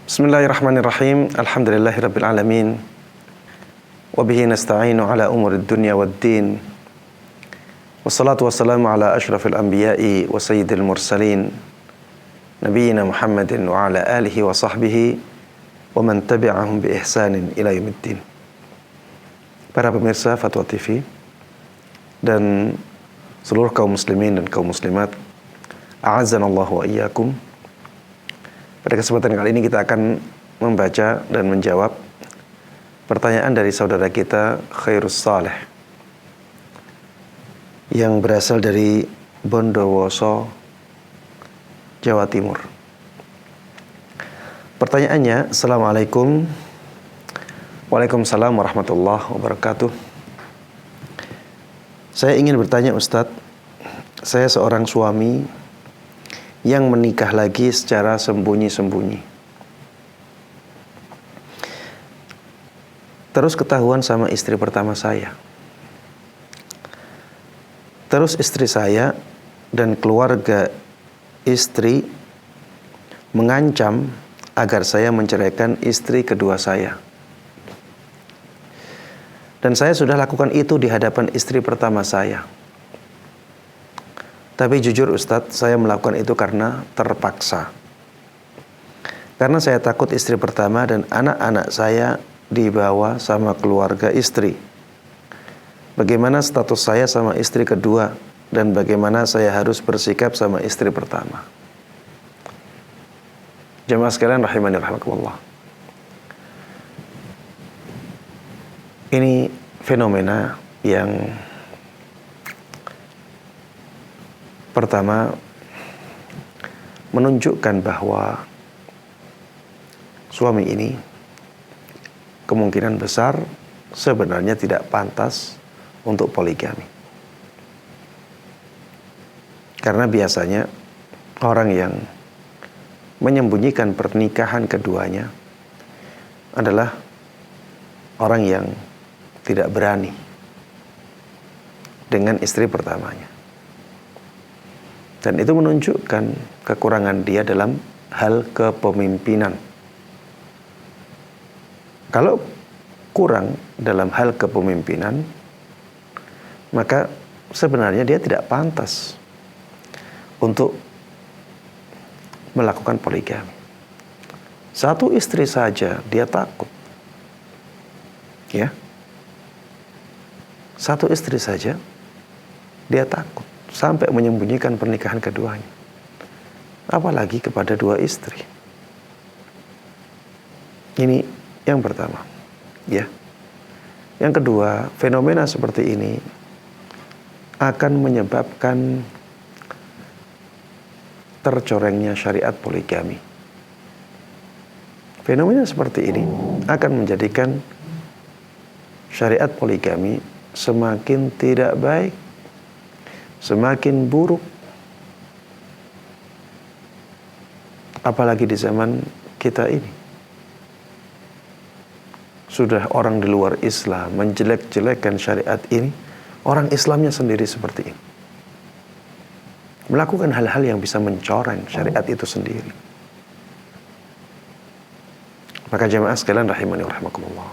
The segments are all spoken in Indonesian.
Bismillahirrahmanirrahim. Alhamdulillahirabbil alamin. Wa bihi nasta'inu ala umurid dunya waddin. Wassalatu wassalamu ala asyrafil anbiya'i wa sayyidil mursalin. Nabiyyina Muhammadin wa ala alihi wa sahbihi wa man tabi'ahum bi ihsanin ila yaumiddin. Para pemirsa Fatwa TV dan seluruh kaum muslimin dan kaum muslimat, a'azzanallahu wa iyyakum. Pada kesempatan kali ini kita akan membaca dan menjawab pertanyaan dari saudara kita Khairus Saleh yang berasal dari Bondowoso, Jawa Timur. Pertanyaannya, Assalamualaikum. Waalaikumsalam warahmatullahi wabarakatuh. Saya ingin bertanya Ustadz, saya seorang suami yang menikah lagi secara sembunyi-sembunyi. Terus ketahuan sama istri pertama saya. Terus istri saya dan keluarga istri mengancam agar saya menceraikan istri kedua saya. Dan saya sudah lakukan itu di hadapan istri pertama saya. Tapi jujur Ustadz, saya melakukan itu karena terpaksa. Karena saya takut istri pertama dan anak-anak saya dibawa sama keluarga istri. Bagaimana status saya sama istri kedua dan bagaimana saya harus bersikap sama istri pertama? Jamaah sekalian rahimani rahimakumullah. Ini fenomena yang pertama menunjukkan bahwa suami ini kemungkinan besar sebenarnya tidak pantas untuk poligami. Karena biasanya orang yang menyembunyikan pernikahan keduanya adalah orang yang tidak berani dengan istri pertamanya. Dan itu menunjukkan kekurangan dia dalam hal kepemimpinan. Kalau kurang dalam hal kepemimpinan, maka sebenarnya dia tidak pantas untuk melakukan poligami. Satu istri saja dia takut. Ya. Satu istri saja dia takut sampai menyembunyikan pernikahan keduanya. Apalagi kepada dua istri. Ini yang pertama, ya. Yang kedua, fenomena seperti ini akan menyebabkan tercorengnya syariat poligami. Fenomena seperti ini akan menjadikan syariat poligami semakin tidak baik, semakin buruk. Apalagi di zaman kita ini. Sudah orang di luar Islam menjelek-jelekkan syariat ini, orang Islamnya sendiri seperti ini. Melakukan hal-hal yang bisa mencoreng syariat itu sendiri. Maka jamaah sekalian rahimani wa rahimakumullah,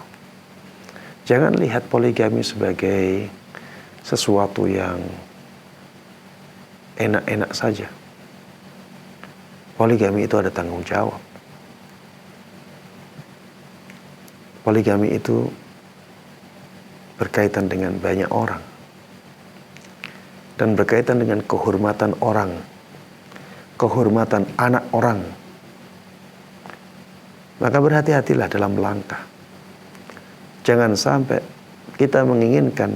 jangan lihat poligami sebagai sesuatu yang enak-enak saja. Poligami itu ada tanggung jawab. Poligami itu berkaitan dengan banyak orang dan berkaitan dengan kehormatan orang, kehormatan anak orang. Maka berhati-hatilah dalam melangkah. Jangan sampai kita menginginkan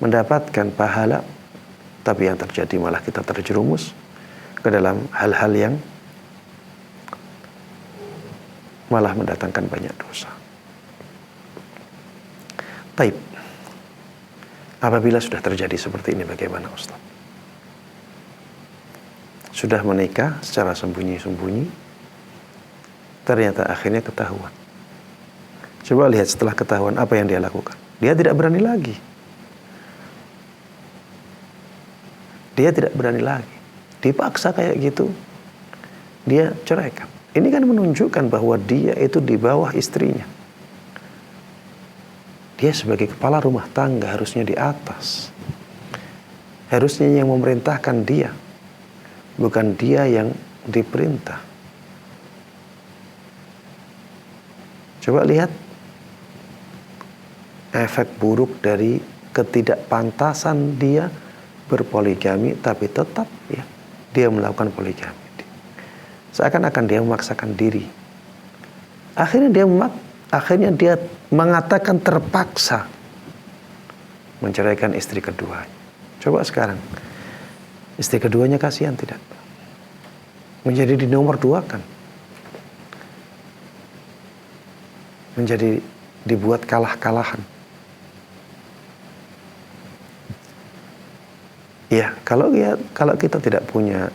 mendapatkan pahala, tapi yang terjadi malah kita terjerumus ke dalam hal-hal yang malah mendatangkan banyak dosa. Taib. Apabila sudah terjadi seperti ini, bagaimana Ustaz? Sudah menikah secara sembunyi-sembunyi, ternyata akhirnya ketahuan. Coba lihat setelah ketahuan apa yang dia lakukan. Dia tidak berani lagi. Dia tidak berani lagi. Dipaksa kayak gitu, dia ceraikan. Ini kan menunjukkan bahwa dia itu di bawah istrinya. Dia sebagai kepala rumah tangga harusnya di atas. Harusnya yang memerintahkan dia, bukan dia yang diperintah. Coba lihat efek buruk dari ketidakpantasan dia berpoligami, tapi tetap ya dia melakukan poligami. Seakan-akan dia memaksakan diri. Akhirnya dia mengatakan terpaksa menceraikan istri keduanya. Coba sekarang, istri keduanya kasihan tidak? Menjadi di nomor dua kan? Menjadi dibuat kalah-kalahan. Ya, kalau kita tidak punya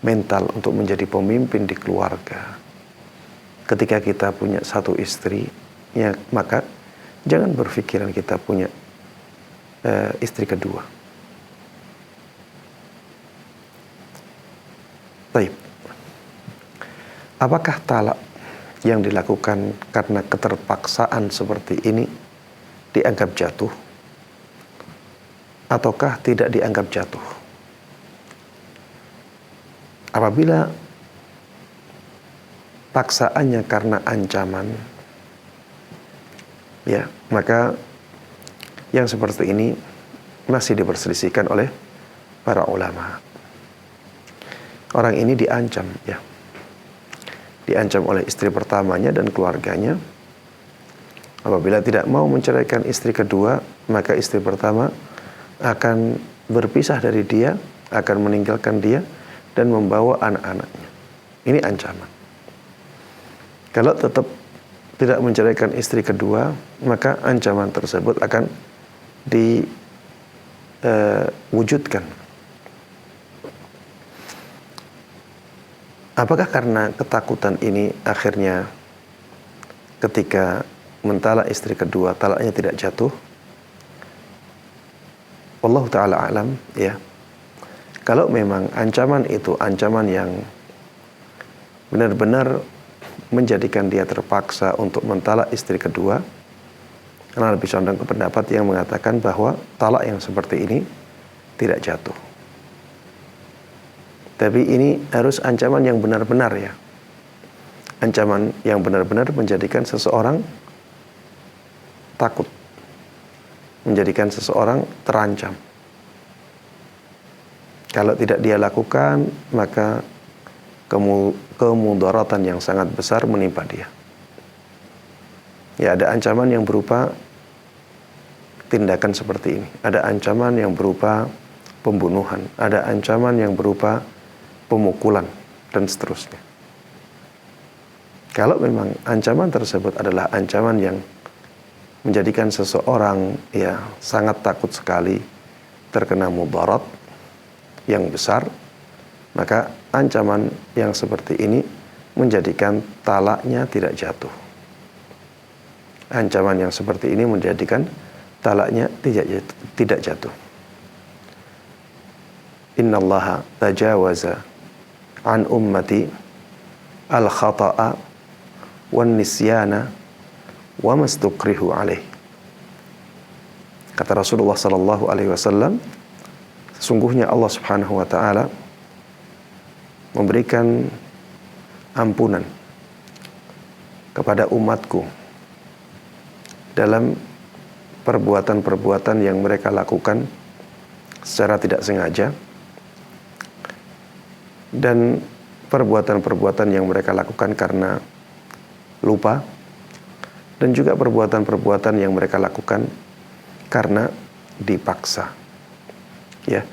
mental untuk menjadi pemimpin di keluarga, ketika kita punya satu istri, ya maka jangan berpikiran kita punya istri kedua. Baik. Apakah talak yang dilakukan karena keterpaksaan seperti ini dianggap jatuh? Ataukah tidak dianggap jatuh? Apabila paksaannya karena ancaman, ya, maka yang seperti ini masih diperselisihkan oleh para ulama. Orang ini diancam, ya. Diancam oleh istri pertamanya dan keluarganya. Apabila tidak mau menceraikan istri kedua, maka istri pertama akan berpisah dari dia, akan meninggalkan dia dan membawa anak-anaknya. Ini ancaman. Kalau tetap tidak menceraikan istri kedua, maka ancaman tersebut akan diwujudkan. Apakah karena ketakutan ini akhirnya ketika mentalak istri kedua, talaknya tidak jatuh? Wallahu ta'ala alam, ya. Kalau memang ancaman itu ancaman yang benar-benar menjadikan dia terpaksa untuk mentalak istri kedua, karena lebih condong ke pendapat yang mengatakan bahwa talak yang seperti ini tidak jatuh. Tapi ini harus ancaman yang benar-benar, ya. Ancaman yang benar-benar menjadikan seseorang takut, menjadikan seseorang terancam. Kalau tidak dia lakukan, maka kemudaratan yang sangat besar menimpa dia. Ya, ada ancaman yang berupa tindakan seperti ini. Ada ancaman yang berupa pembunuhan. Ada ancaman yang berupa pemukulan, dan seterusnya. Kalau memang ancaman tersebut adalah ancaman yang menjadikan seseorang ya sangat takut sekali terkena mudarat yang besar, maka ancaman yang seperti ini menjadikan talaknya tidak jatuh. Ancaman yang seperti ini menjadikan talaknya tidak jatuh. Innallaha tajawaza an ummati al-khata'a wan nisyana wa mastukrihu alaih. Kata Rasulullah sallallahu alaihi wasallam, sesungguhnya Allah Subhanahu wa taala memberikan ampunan kepada umatku dalam perbuatan-perbuatan yang mereka lakukan secara tidak sengaja dan perbuatan-perbuatan yang mereka lakukan karena lupa, dan juga perbuatan-perbuatan yang mereka lakukan karena dipaksa. Ya.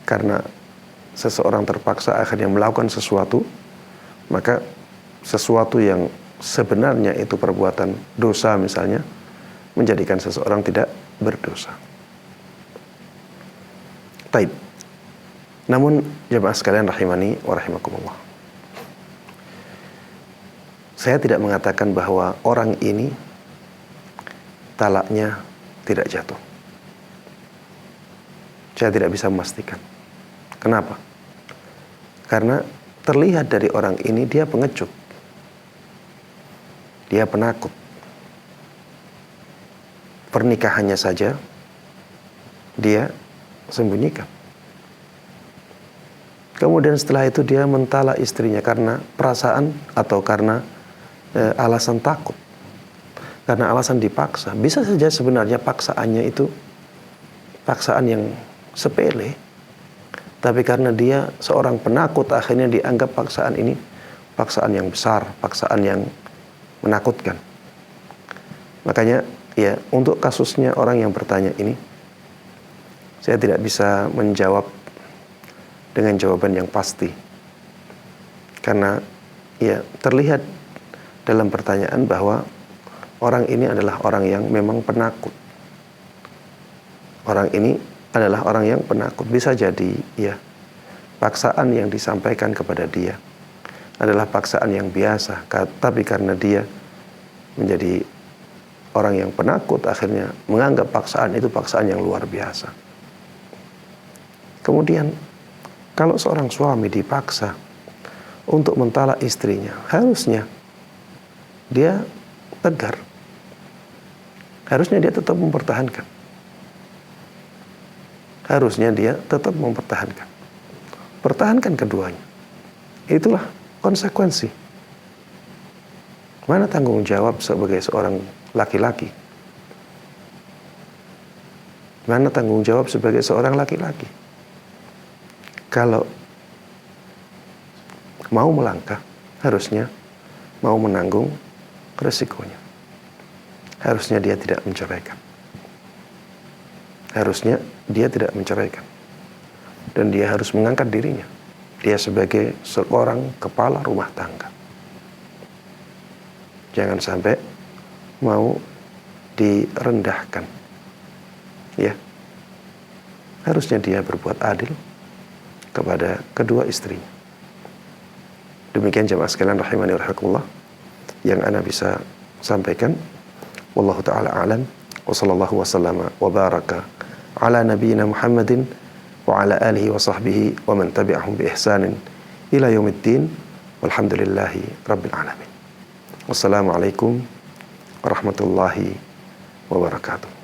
Karena seseorang terpaksa akhirnya melakukan sesuatu, maka sesuatu yang sebenarnya itu perbuatan dosa misalnya, menjadikan seseorang tidak berdosa. Taib. Namun jemaah sekalian rahimani wa rahimakumullah, saya tidak mengatakan bahwa orang ini talaknya tidak jatuh. Saya tidak bisa memastikan. Kenapa? Karena terlihat dari orang ini dia pengecut, dia penakut. Pernikahannya saja dia sembunyikan. Kemudian setelah itu dia mentala istrinya karena perasaan atau karena alasan takut. Karena alasan dipaksa. Bisa saja sebenarnya paksaannya itu paksaan yang sepele. Tapi karena dia seorang penakut, akhirnya dianggap paksaan ini paksaan yang besar, paksaan yang menakutkan. Makanya ya, untuk kasusnya orang yang bertanya ini, saya tidak bisa menjawab dengan jawaban yang pasti. Karena ya terlihat dalam pertanyaan bahwa orang ini adalah orang yang memang penakut. Orang ini adalah orang yang penakut. Bisa jadi ya paksaan yang disampaikan kepada dia adalah paksaan yang biasa, tapi karena dia menjadi orang yang penakut, akhirnya menganggap paksaan itu paksaan yang luar biasa. Kemudian kalau seorang suami dipaksa untuk mentala istrinya, harusnya dia tegar. Harusnya dia tetap mempertahankan. Harusnya dia tetap mempertahankan. Pertahankan keduanya. Itulah konsekuensi. Mana tanggung jawab sebagai seorang laki-laki? Mana tanggung jawab sebagai seorang laki-laki? Kalau mau melangkah, harusnya mau menanggung resikonya. Harusnya dia tidak menceraikan. Harusnya dia tidak menceraikan. Dan dia harus mengangkat dirinya. Dia sebagai seorang kepala rumah tangga. Jangan sampai mau direndahkan. Ya. Harusnya dia berbuat adil kepada kedua istrinya. Demikian jamaah sekalian rahimani wa rahimakumullah yang ana bisa sampaikan. Wallahu taala alam wa sallallahu wasallama wa baraka ala nabiyyina Muhammadin wa ala alihi wa sahbihi wa man tabi'ahum bi ihsanin ila yaumiddin walhamdulillahi rabbil alamin. Wassalamualaikum warahmatullahi wabarakatuh.